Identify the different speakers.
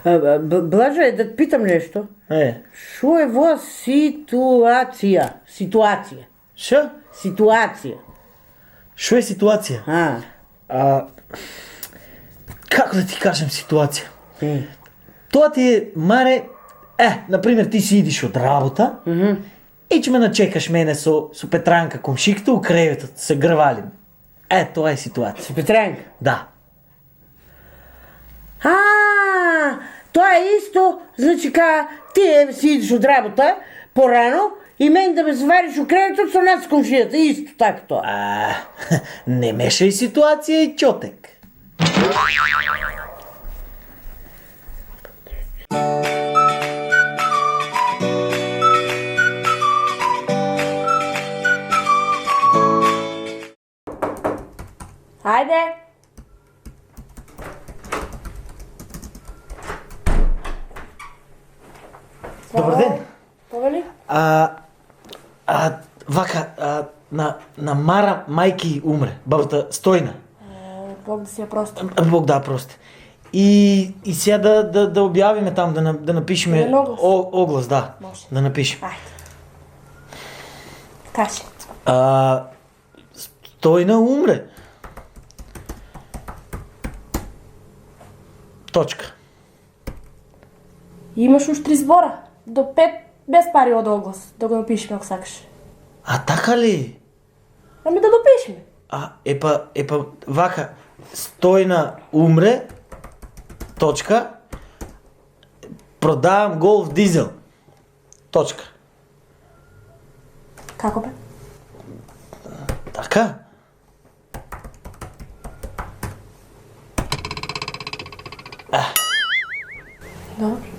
Speaker 1: Блаже, да те питам нешто. Шо е во ситуација? Ситуација.
Speaker 2: Шо?
Speaker 1: Ситуација.
Speaker 2: Шо е ситуација? Како да ти кажем ситуација? Тоа ти е, маре, например, ти си идиш од работа и ќе ме начекаш мене со Петранка комшиката у креветот, се грвалим. Тоа е ситуација.
Speaker 1: Со Петранка?
Speaker 2: Да.
Speaker 1: Тоа е исто, значи ти си идиш од работа порано и мен да ме свариш у креветот со нас комшијата, исто така тоа.
Speaker 2: Не мешај ситуација и ќотек.
Speaker 3: Ајде!
Speaker 2: Добар ден.
Speaker 3: Повели?
Speaker 2: Вака, на Мара мајки умре, бабата Стојна.
Speaker 3: Бог да си ја прости.
Speaker 2: Бог да прости. И сега да објавиме там, да напишеме оглас, да.
Speaker 3: Може.
Speaker 2: Да напишем.
Speaker 3: Ајде. Кажи.
Speaker 2: Стојна умре. Точка.
Speaker 3: Имаш уш 3 збора. До 5 без пари од оглас. Да го напишеме ако сакаш.
Speaker 2: Така ли?
Speaker 3: Ами да допишеме.
Speaker 2: Епа, вака, Стојна умре, точка, продавам голф дизел, точка.
Speaker 3: Како бе?
Speaker 2: Така?
Speaker 3: Добро.